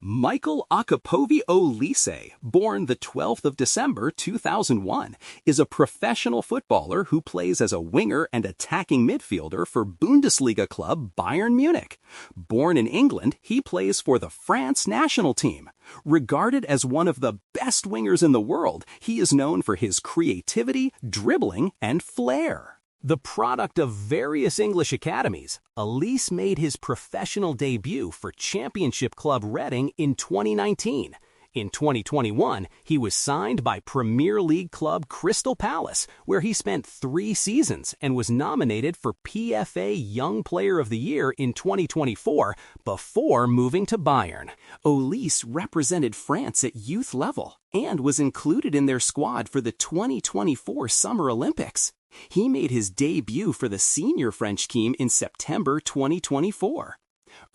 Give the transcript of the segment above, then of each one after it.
Michael Akpovie Olise, born the 12th of December 2001, is a professional footballer who plays as a winger and attacking midfielder for Bundesliga club Bayern Munich. Born in England, he plays for the France national team. Regarded as one of the best wingers in the world, he is known for his creativity, dribbling, and flair. The product of various English academies, Olise made his professional debut for Championship club Reading in 2019. In 2021, he was signed by Premier League club Crystal Palace, where he spent 3 seasons and was nominated for PFA Young Player of the Year in 2024 before moving to Bayern. Olise represented France at youth level and was included in their squad for the 2024 Summer Olympics. He made his debut for the senior French team in September 2024.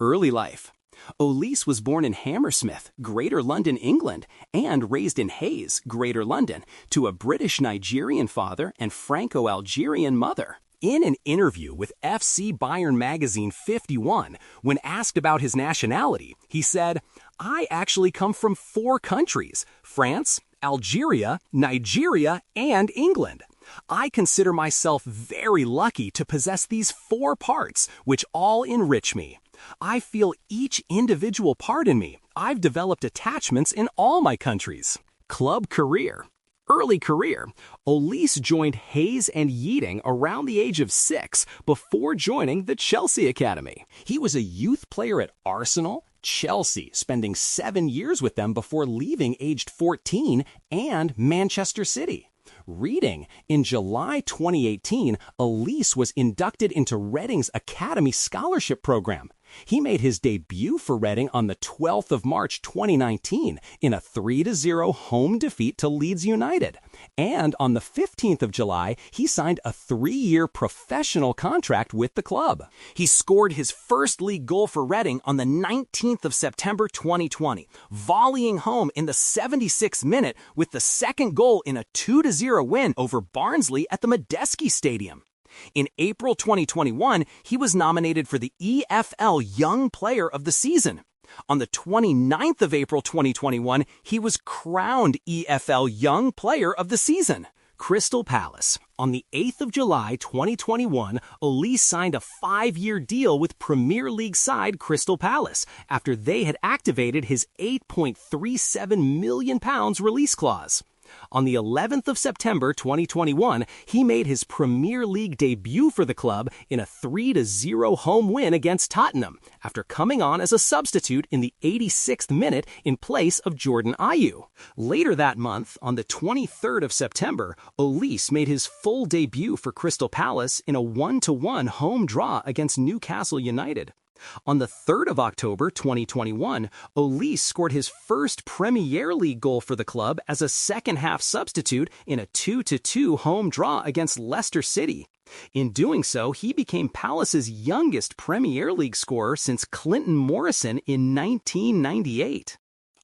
Early life. Olise was born in Hammersmith, Greater London, England, and raised in Hayes, Greater London, to a British-Nigerian father and Franco-Algerian mother. In an interview with FC Bayern Magazine 51, when asked about his nationality, he said, "I actually come from 4 countries, France, Algeria, Nigeria, and England. I consider myself very lucky to possess these 4 parts, which all enrich me. I feel each individual part in me. I've developed attachments in all my countries." Club career. Early career. Olise joined Hayes and Yeading around the age of 6 before joining the Chelsea Academy. He was a youth player at Arsenal, Chelsea, spending 7 years with them before leaving aged 14, and Manchester City. Reading. In July 2018, Olise was inducted into Reading's Academy Scholarship Program. He made his debut for Reading on the 12th of March 2019 in a 3-0 home defeat to Leeds United. And on the 15th of July, he signed a 3-year professional contract with the club. He scored his first league goal for Reading on the 19th of September 2020, volleying home in the 76th minute with the second goal in a 2-0 win over Barnsley at the Medeski Stadium. In April 2021, he was nominated for the EFL Young Player of the Season. On the 29th of April 2021, he was crowned EFL Young Player of the Season. Crystal Palace. On the 8th of July 2021, Olise signed a 5-year deal with Premier League side Crystal Palace after they had activated his £8.37 million release clause. On the 11th of September 2021, he made his Premier League debut for the club in a 3-0 home win against Tottenham, after coming on as a substitute in the 86th minute in place of Jordan Ayew. Later that month, on the 23rd of September, Olise made his full debut for Crystal Palace in a 1-1 home draw against Newcastle United. On the 3rd of October 2021, Olise scored his first Premier League goal for the club as a second-half substitute in a 2-2 home draw against Leicester City. In doing so, he became Palace's youngest Premier League scorer since Clinton Morrison in 1998.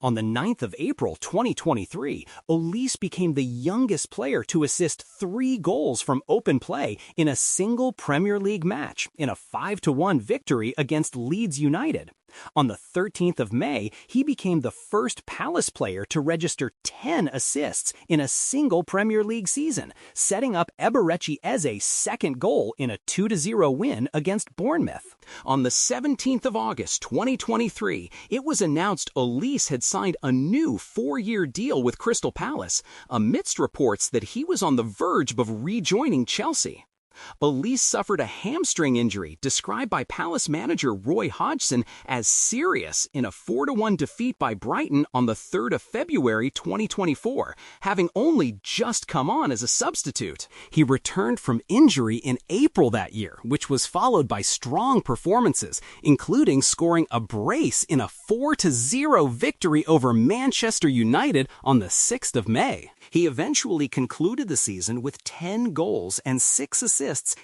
On the 9th of April 2023, Olise became the youngest player to assist 3 goals from open play in a single Premier League match in a 5-1 victory against Leeds United. On the 13th of May, he became the first Palace player to register 10 assists in a single Premier League season, setting up Eberechi Eze's second goal in a 2-0 win against Bournemouth. On the 17th of August 2023, it was announced Olise had signed a new 4-year deal with Crystal Palace, amidst reports that he was on the verge of rejoining Chelsea. Olise suffered a hamstring injury described by Palace manager Roy Hodgson as serious in a 4-1 defeat by Brighton on the 3rd of February 2024, having only just come on as a substitute. He returned from injury in April that year, which was followed by strong performances, including scoring a brace in a 4-0 victory over Manchester United on the 6th of May. He eventually concluded the season with 10 goals and 6 assists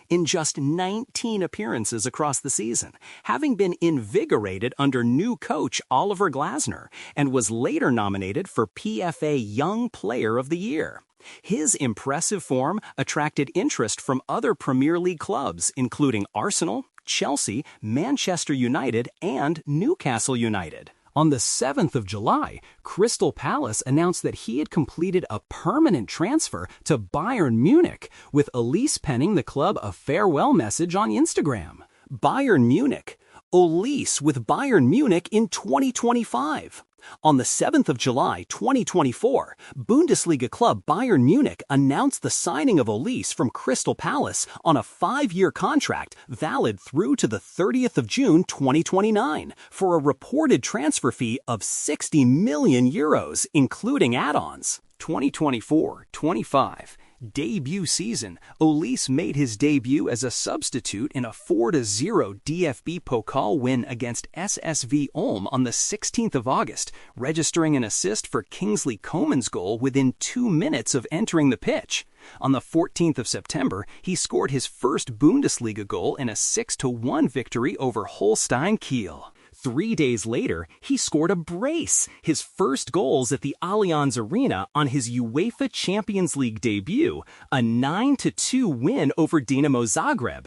in just 19 appearances across the season, having been invigorated under new coach Oliver Glasner, and was later nominated for PFA Young Player of the Year. His impressive form attracted interest from other Premier League clubs, including Arsenal, Chelsea, Manchester United, and Newcastle United. On the 7th of July, Crystal Palace announced that he had completed a permanent transfer to Bayern Munich, with Olise penning the club a farewell message on Instagram. Bayern Munich. Olise with Bayern Munich in 2025. On the 7th of July, 2024, Bundesliga club Bayern Munich announced the signing of Olise from Crystal Palace on a 5-year contract valid through to the 30th of June 2029 for a reported transfer fee of 60 million euros, including add-ons. 2024-25. Debut season, Olise made his debut as a substitute in a 4-0 DFB Pokal win against SSV Ulm on the 16th of August, registering an assist for Kingsley Coman's goal within 2 minutes of entering the pitch. On the 14th of September, he scored his first Bundesliga goal in a 6-1 victory over Holstein Kiel. 3 days later, he scored a brace, his first goals at the Allianz Arena on his UEFA Champions League debut, a 9-2 win over Dinamo Zagreb.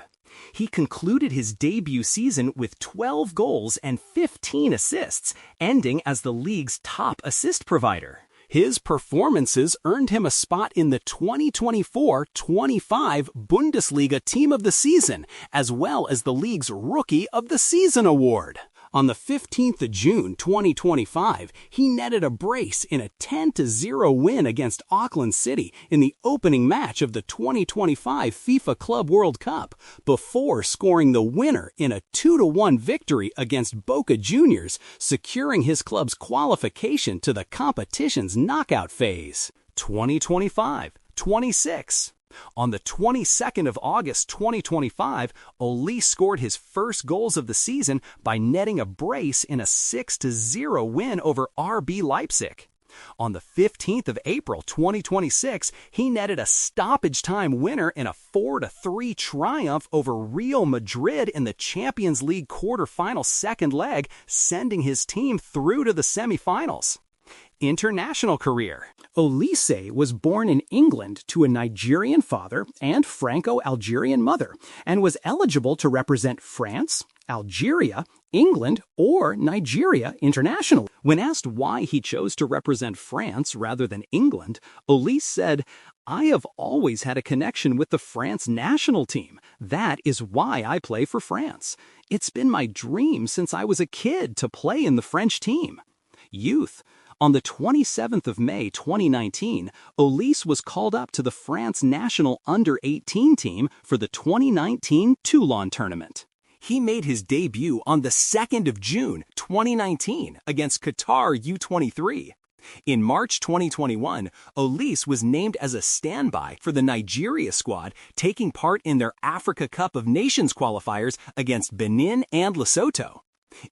He concluded his debut season with 12 goals and 15 assists, ending as the league's top assist provider. His performances earned him a spot in the 2024-25 Bundesliga Team of the Season, as well as the league's Rookie of the Season award. On the 15th of June 2025, he netted a brace in a 10-0 win against Auckland City in the opening match of the 2025 FIFA Club World Cup, before scoring the winner in a 2-1 victory against Boca Juniors, securing his club's qualification to the competition's knockout phase. 2025-26. On the 22nd of August 2025, Olise scored his first goals of the season by netting a brace in a 6-0 win over RB Leipzig. On the 15th of April 2026, he netted a stoppage-time winner in a 4-3 triumph over Real Madrid in the Champions League quarter-final second leg, sending his team through to the semifinals. International career. Olise was born in England to a Nigerian father and Franco-Algerian mother, and was eligible to represent France, Algeria, England, or Nigeria internationally. When asked why he chose to represent France rather than England, Olise said, "I have always had a connection with the France national team. That is why I play for France. It's been my dream since I was a kid to play in the French team." Youth. On the 27th of May 2019, Olise was called up to the France national under-18 team for the 2019 Toulon tournament. He made his debut on the 2nd of June 2019 against Qatar U23. In March 2021, Olise was named as a standby for the Nigeria squad, taking part in their Africa Cup of Nations qualifiers against Benin and Lesotho.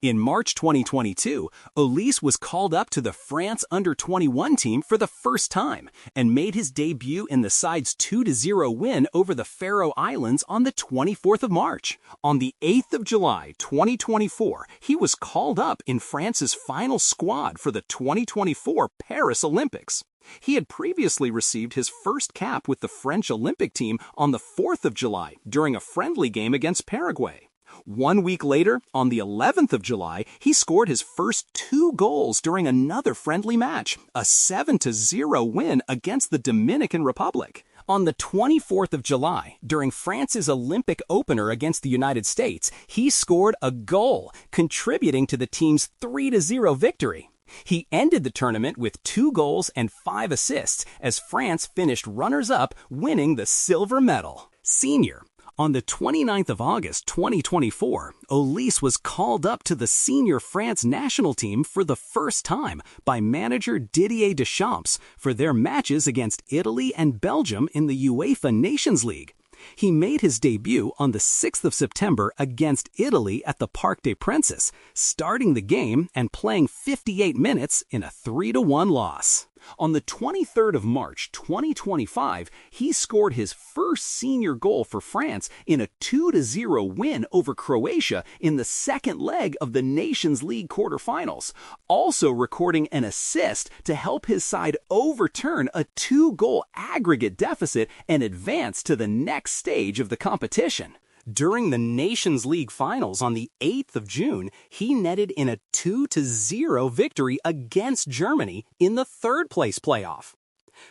In March 2022, Olise was called up to the France under-21 team for the first time and made his debut in the side's 2-0 win over the Faroe Islands on the 24th of March. On the 8th of July 2024, he was called up in France's final squad for the 2024 Paris Olympics. He had previously received his first cap with the French Olympic team on the 4th of July during a friendly game against Paraguay. 1 week later, on the 11th of July, he scored his first 2 goals during another friendly match, a 7-0 win against the Dominican Republic. On the 24th of July, during France's Olympic opener against the United States, he scored a goal, contributing to the team's 3-0 victory. He ended the tournament with 2 goals and 5 assists as France finished runners-up, winning the silver medal. Senior. On the 29th of August 2024, Olise was called up to the senior France national team for the first time by manager Didier Deschamps for their matches against Italy and Belgium in the UEFA Nations League. He made his debut on the 6th of September against Italy at the Parc des Princes, starting the game and playing 58 minutes in a 3-1 loss. On the 23rd of March 2025, he scored his first senior goal for France in a 2-0 win over Croatia in the second leg of the Nations League quarterfinals, also recording an assist to help his side overturn a 2-goal aggregate deficit and advance to the next stage of the competition. During the Nations League finals on the 8th of June, he netted in a 2-0 victory against Germany in the third-place playoff.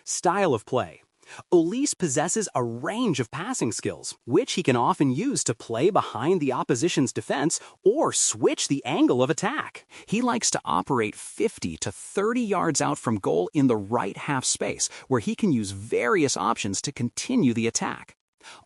Style of play. Olise possesses a range of passing skills, which he can often use to play behind the opposition's defense or switch the angle of attack. He likes to operate 50 to 30 yards out from goal in the right half space, where he can use various options to continue the attack.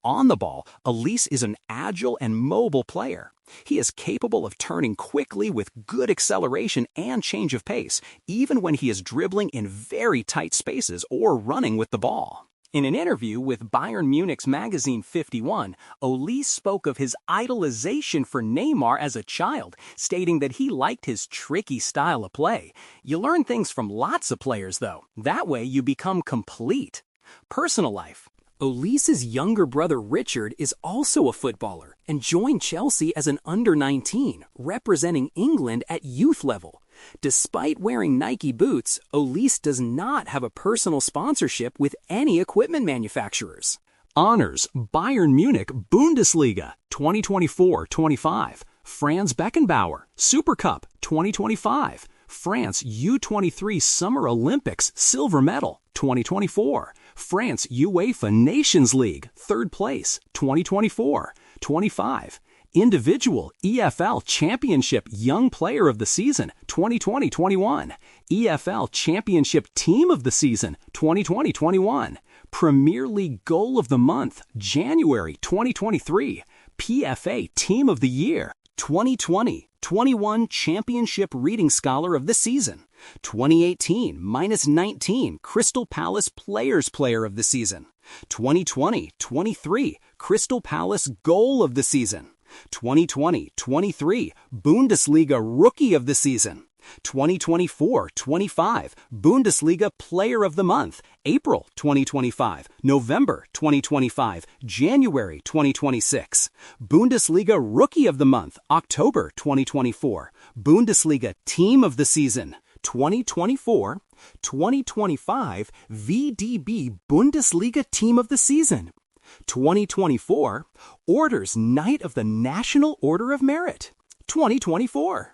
On the ball, Olise is an agile and mobile player. He is capable of turning quickly with good acceleration and change of pace, even when he is dribbling in very tight spaces or running with the ball. In an interview with Bayern Munich's magazine 51, Olise spoke of his idolization for Neymar as a child, stating that he liked his tricky style of play. You learn things from lots of players, though. That way you become complete. Personal life. Olise's younger brother Richard is also a footballer and joined Chelsea as an under-19, representing England at youth level. Despite wearing Nike boots, Olise does not have a personal sponsorship with any equipment manufacturers. Honors: Bayern Munich Bundesliga 2024-25, Franz Beckenbauer Super Cup 2025, France U23 Summer Olympics Silver Medal 2024, France UEFA Nations League Third Place 2024-25, Individual EFL Championship Young Player of the Season 2020-21, EFL Championship Team of the Season 2020-21, Premier League Goal of the Month January 2023, PFA Team of the Year 2020-21 Championship Reading Scholar of the Season, 2018-19 Crystal Palace Players Player of the Season, 2020-23 Crystal Palace Goal of the Season, 2020-23 Bundesliga Rookie of the Season, 2024-25 Bundesliga Player of the Month, April 2025, November 2025, January 2026, Bundesliga Rookie of the Month, October 2024, Bundesliga Team of the Season, 2024-2025 VDB Bundesliga Team of the Season, 2024 Orders Knight of the National Order of Merit, 2024.